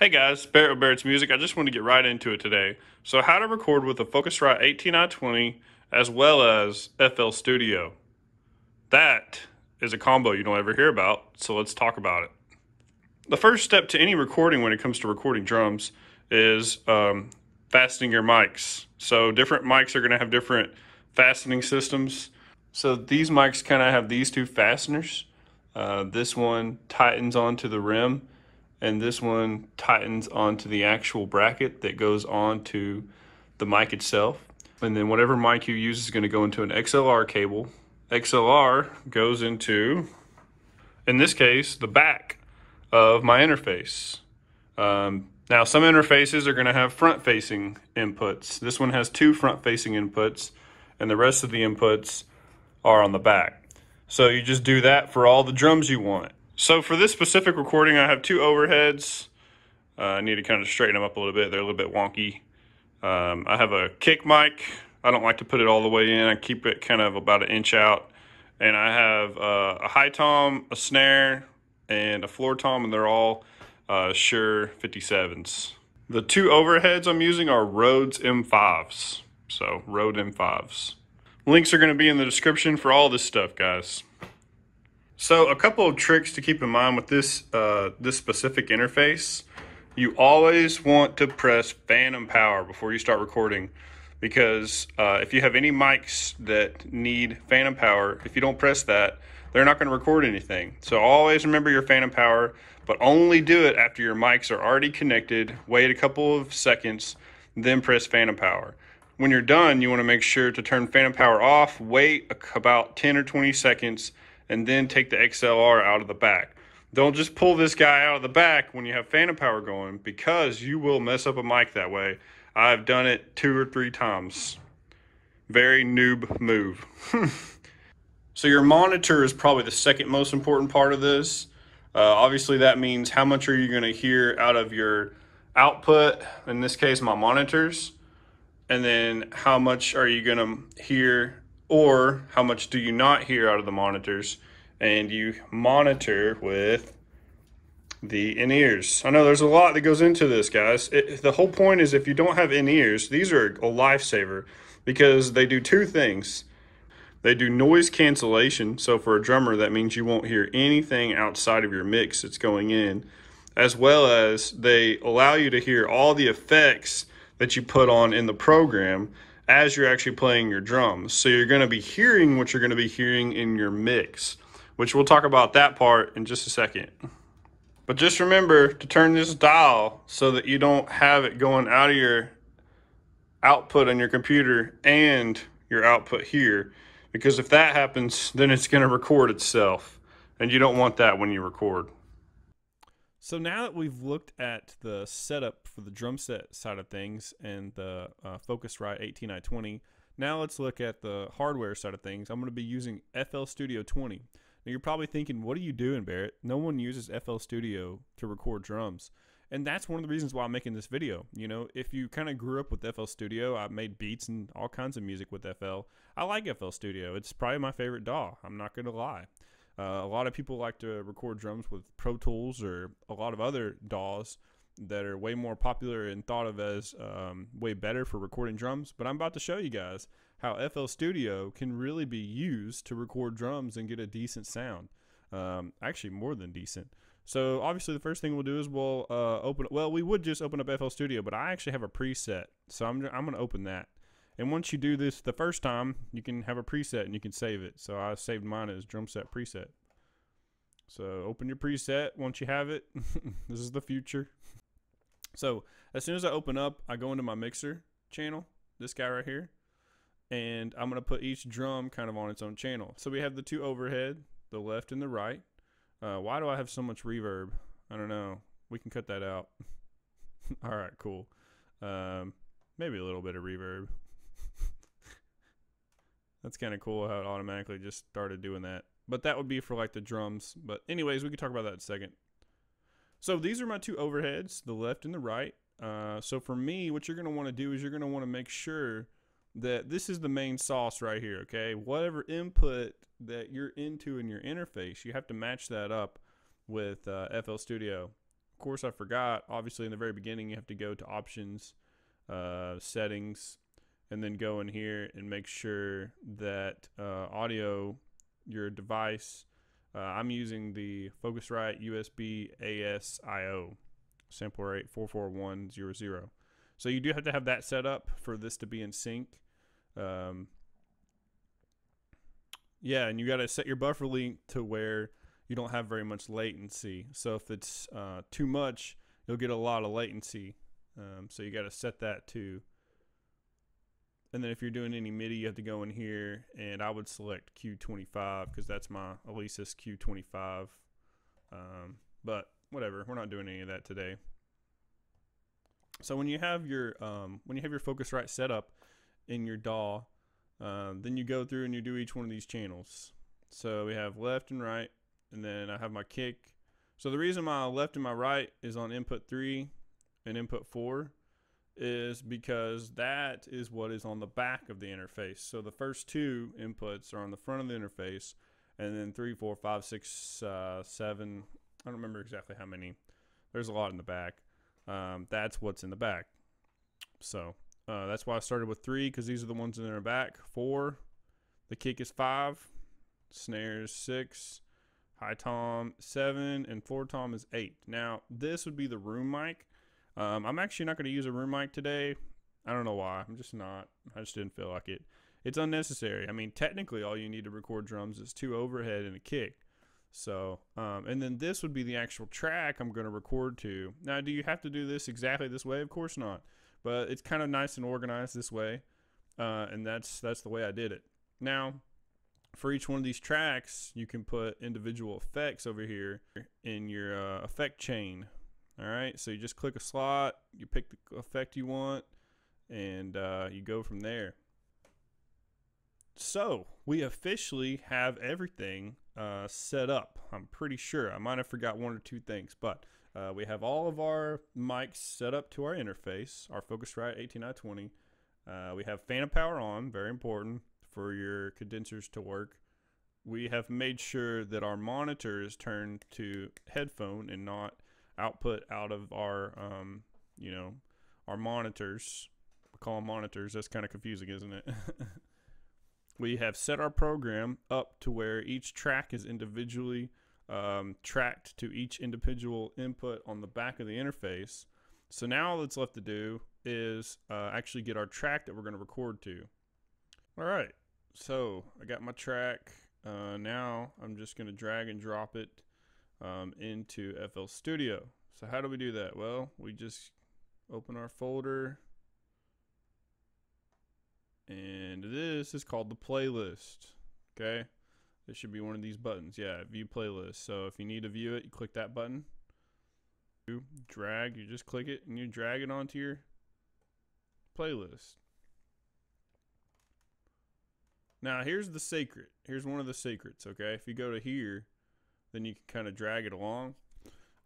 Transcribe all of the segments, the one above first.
Hey guys, Barrett with Barrett's Music. I just want to get right into it today. So, how to record with the Focusrite 18i20 as well as FL Studio. That is a combo you don't ever hear about, so let's talk about it. The first step to any recording when it comes to recording drums is fastening your mics. So, different mics are going to have different fastening systems. So, these mics kind of have these two fasteners. This one tightens onto the rim, and this one tightens onto the actual bracket that goes onto the mic itself. And then whatever mic you use is going to go into an XLR cable. XLR goes into, in this case, the back of my interface. Now, some interfaces are going to have front-facing inputs. This one has two front-facing inputs, and the rest of the inputs are on the back. So you just do that for all the drums you want. So for this specific recording, I have two overheads. I need to kind of straighten them up a little bit. They're a little bit wonky. I have a kick mic. I don't like to put it all the way in. I keep it kind of about an inch out. And I have a high tom, a snare, and a floor tom, and they're all Shure 57s. The two overheads I'm using are Rhodes M5s. So Rode M5s. Links are going to be in the description for all this stuff, guys. So a couple of tricks to keep in mind with this specific interface. You always want to press phantom power before you start recording, because if you have any mics that need phantom power, if you don't press that, they're not going to record anything. So always remember your phantom power, but only do it after your mics are already connected. Wait a couple of seconds, then press phantom power. When you're done, you want to make sure to turn phantom power off, wait about 10 or 20 seconds, and then take the XLR out of the back. Don't just pull this guy out of the back when you have phantom power going, because you will mess up a mic that way. I've done it 2 or 3 times. Very noob move. So your monitor is probably the second most important part of this. Obviously that means how much are you going to hear out of your output, in this case my monitors, and then how much are you going to hear, or how much do you not hear out of the monitors, and you monitor with the in-ears. I know there's a lot that goes into this, guys. The whole point is, if you don't have in-ears, these are a lifesaver, because they do two things. They do noise cancellation, so for a drummer that means you won't hear anything outside of your mix that's going in, as well as they allow you to hear all the effects that you put on in the program as you're actually playing your drums. So you're going to be hearing what you're going to be hearing in your mix, which we'll talk about that part in just a second. But just remember to turn this dial so that you don't have it going out of your output on your computer and your output here, because if that happens, then it's going to record itself, and you don't want that when you record. So now that we've looked at the setup for the drum set side of things and the Focusrite 18i20, now let's look at the hardware side of things. I'm going to be using FL Studio 20. Now you're probably thinking, what are you doing, Barrett? No one uses FL Studio to record drums. And that's one of the reasons why I'm making this video. You know, if you kind of grew up with FL Studio, I've made beats and all kinds of music with FL. I like FL Studio. It's probably my favorite DAW. I'm not going to lie. A lot of people like to record drums with Pro Tools or a lot of other DAWs that are way more popular and thought of as way better for recording drums. But I'm about to show you guys how FL Studio can really be used to record drums and get a decent sound. Actually, more than decent. So obviously the first thing we'll do is we'll we would just open up FL Studio, but I actually have a preset. So I'm going to open that. And once you do this the first time, you can have a preset and you can save it. So I saved mine as drum set preset. So open your preset once you have it. This is the future. So as soon as I open up, I go into my mixer channel, this guy right here, and I'm going to put each drum kind of on its own channel. So we have the two overhead, the left and the right. Why do I have so much reverb? I don't know. We can cut that out. All right, cool. Maybe a little bit of reverb. That's kind of cool how it automatically just started doing that. But that would be for like the drums. But anyways, we can talk about that in a second. So these are my two overheads, the left and the right. So for me, what you're going to want to do is you're going to want to make sure that this is the main sauce right here, okay? Whatever input that you're into in your interface, you have to match that up with FL Studio. course, I forgot. Obviously, in the very beginning, you have to go to options, settings, and then go in here and make sure that audio, your device. I'm using the Focusrite USB ASIO sample rate 44100. So you do have to have that set up for this to be in sync. Yeah, and you got to set your buffer length to where you don't have very much latency. So if it's too much, you'll get a lot of latency. So you got to set that too. And then if you're doing any MIDI, you have to go in here, and I would select Q25 because that's my Alesis Q25. But whatever, we're not doing any of that today. So when you have your Focusrite set up in your DAW, then you go through and you do each one of these channels. So we have left and right, and then I have my kick. So the reason my left and my right is on input 3 and input 4 is because that is what is on the back of the interface. So the first two inputs are on the front of the interface, and then 3, 4, 5, 6, 7. I don't remember exactly how many. There's a lot in the back. That's what's in the back. So that's why I started with 3, because these are the ones in the back. 4, the kick is 5, snares 6, high tom 7, and floor tom is 8. Now this would be the room mic. I'm actually not going to use a room mic today. I don't know why. I'm just not. I just didn't feel like it. It's unnecessary. I mean, technically all you need to record drums is 2 overhead and a kick. So, and then this would be the actual track I'm going to record to. Now, do you have to do this exactly this way? Of course not. But it's kind of nice and organized this way. And that's the way I did it. Now, for each one of these tracks, you can put individual effects over here in your effect chain. All right, so you just click a slot, you pick the effect you want, and you go from there. So we officially have everything set up. I'm pretty sure. I might have forgot 1 or 2 things, but we have all of our mics set up to our interface, our Focusrite 18i20. We have fan of power on, very important for your condensers to work. We have made sure that our monitor is turned to headphone and not output out of our our monitors. We call them monitors. That's kind of confusing, isn't it? We have set our program up to where each track is individually tracked to each individual input on the back of the interface. So now all that's left to do is actually get our track that we're going to record to. All right, so I got my track. Now I'm just going to drag and drop it into FL Studio. So how do we do that? Well, we just open our folder, and this is called the playlist. Okay, this should be one of these buttons. Yeah, view playlist. So if you need to view it, you click that button. You drag, you just click it and you drag it onto your playlist. Now here's the secret. Here's one of the secrets. Okay, if you go to here, then you can kind of drag it along.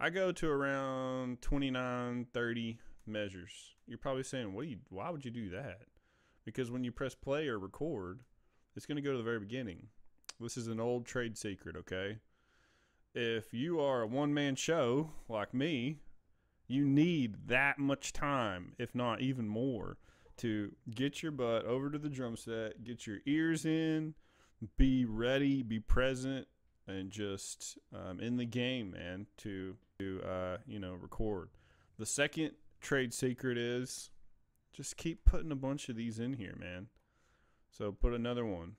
I go to around 29, 30 measures. You're probably saying, why would you do that? Because when you press play or record, it's going to go to the very beginning. This is an old trade secret, okay? If you are a one-man show like me, you need that much time, if not even more, to get your butt over to the drum set, get your ears in, be ready, be present, and just in the game, man, to record. The second trade secret is just keep putting a bunch of these in here, man. So put another one.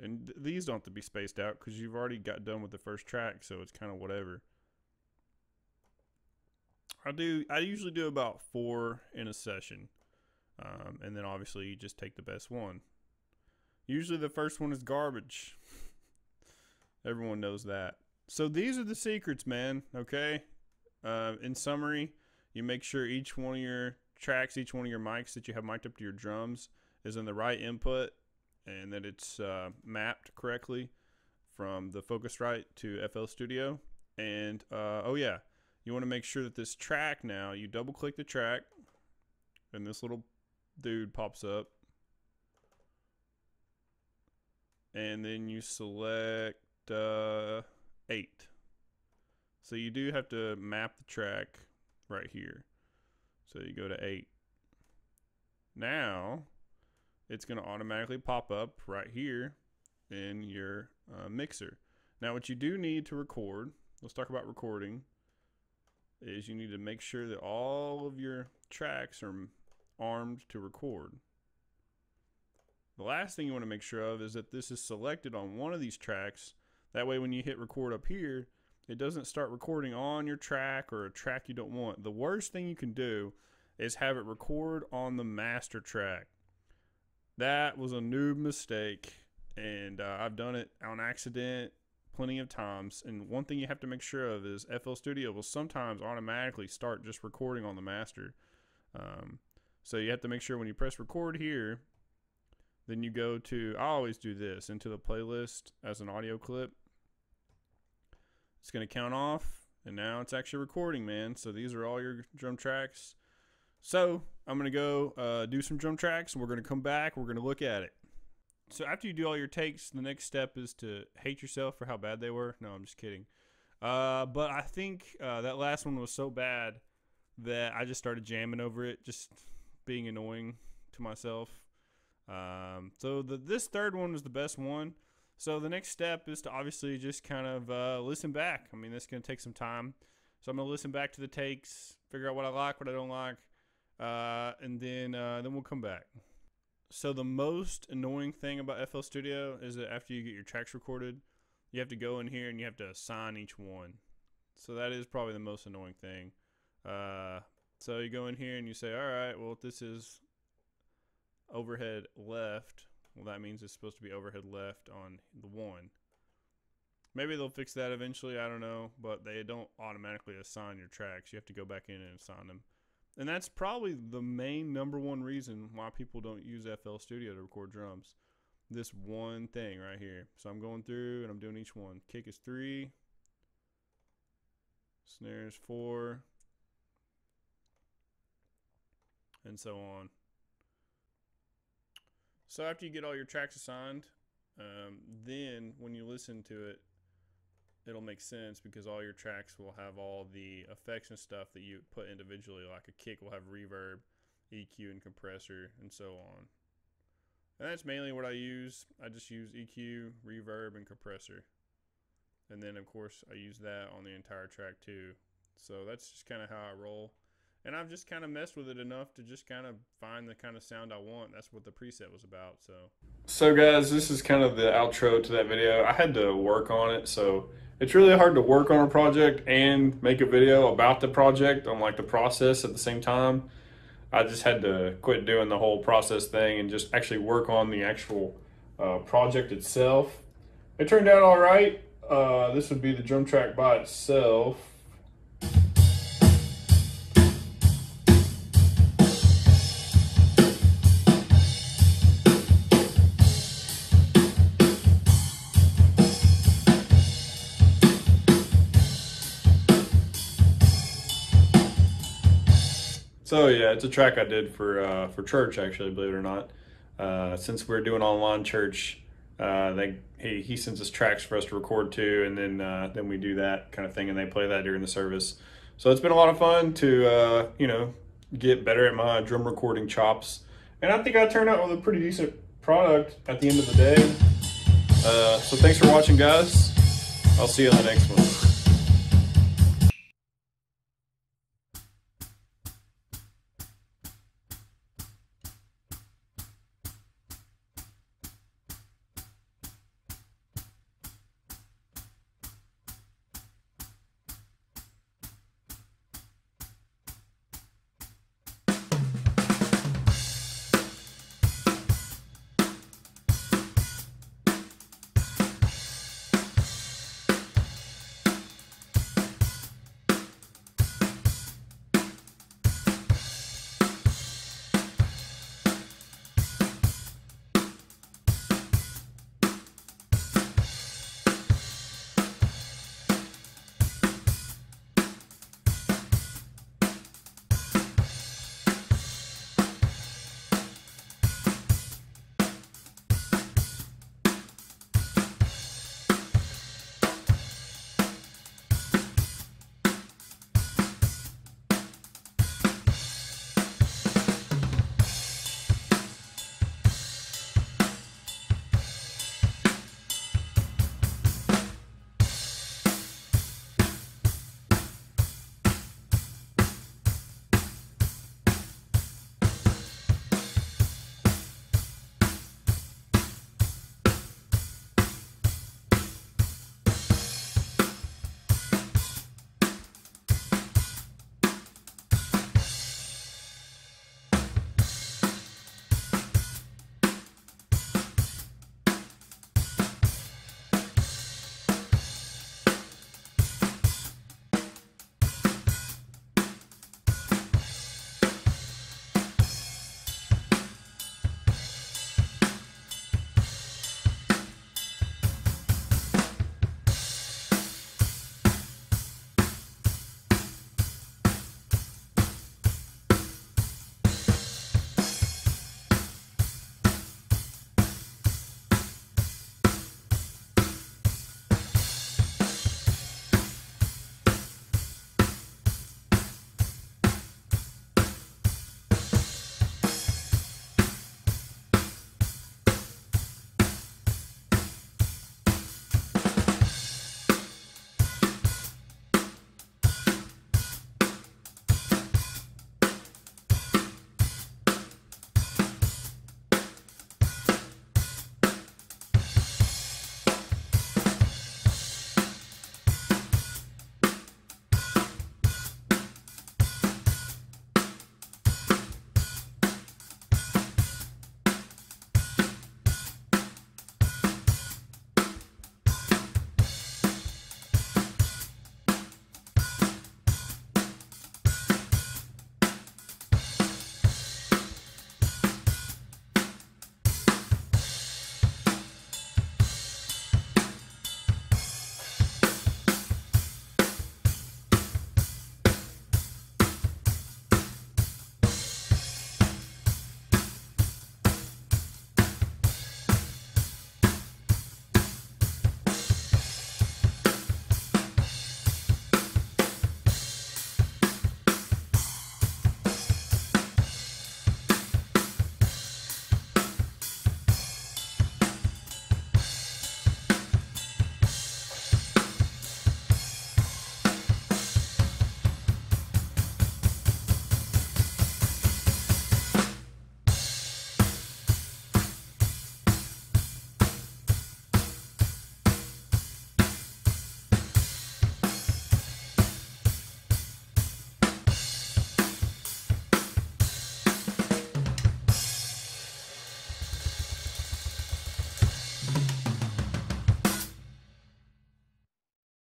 And these don't have to be spaced out because you've already got done with the first track, so it's kind of whatever. I usually do about 4 in a session. And then obviously you just take the best one. Usually the first one is garbage. Everyone knows that. So these are the secrets, man, okay? In summary, you make sure each one of your tracks, each one of your mics that you have mic'd up to your drums is in the right input and that it's mapped correctly from the Focusrite to FL Studio. And, oh yeah, you want to make sure that this track now, you double click the track and this little dude pops up. And then you select 8. So you do have to map the track right here. So you go to 8. Now it's going to automatically pop up right here in your mixer. Now what you do need to record, let's talk about recording, is you need to make sure that all of your tracks are armed to record. The last thing you want to make sure of is that this is selected on one of these tracks. That way when you hit record up here, it doesn't start recording on your track or a track you don't want. The worst thing you can do is have it record on the master track. That was a noob mistake, and I've done it on accident plenty of times. And one thing you have to make sure of is FL Studio will sometimes automatically start just recording on the master. So you have to make sure when you press record here, then you go to, I always do this, into the playlist as an audio clip. It's going to count off, and now it's actually recording, man. So these are all your drum tracks. So I'm going to go do some drum tracks, and we're going to come back. We're going to look at it. So after you do all your takes, the next step is to hate yourself for how bad they were. No, I'm just kidding. But I think that last one was so bad that I just started jamming over it, just being annoying to myself. So this third one was the best one. So the next step is to obviously just kind of listen back. I mean, that's going to take some time. So I'm going to listen back to the takes, figure out what I like, what I don't like, and then we'll come back. So the most annoying thing about FL Studio is that after you get your tracks recorded, you have to go in here and you have to assign each one. So that is probably the most annoying thing. So you go in here and you say, all right, well, if this is overhead left, well, that means it's supposed to be overhead left on the 1. Maybe they'll fix that eventually, I don't know, but they don't automatically assign your tracks. You have to go back in and assign them. And that's probably the main number one reason why people don't use FL Studio to record drums. This one thing right here. So I'm going through and I'm doing each one. Kick is 3. Snare is 4. And so on. So after you get all your tracks assigned, then when you listen to it, it'll make sense because all your tracks will have all the effects and stuff that you put individually. Like a kick will have reverb, EQ, and compressor, and so on. And that's mainly what I use. I just use EQ, reverb, and compressor. And then, of course, I use that on the entire track too. So that's just kind of how I roll. And I've just kind of messed with it enough to just kind of find the kind of sound I want. That's what the preset was about. So guys, this is kind of the outro to that video. I had to work on it, so it's really hard to work on a project and make a video about the project on like the process at the same time. I just had to quit doing the whole process thing and just actually work on the actual project itself. It turned out all right. This would be the drum track by itself. So yeah, it's a track I did for church, actually, believe it or not. Since we're doing online church, he sends us tracks for us to record to, and then we do that kind of thing, and they play that during the service. So it's been a lot of fun to get better at my drum recording chops, and I think I turned out with a pretty decent product at the end of the day. So thanks for watching, guys. I'll see you on the next one.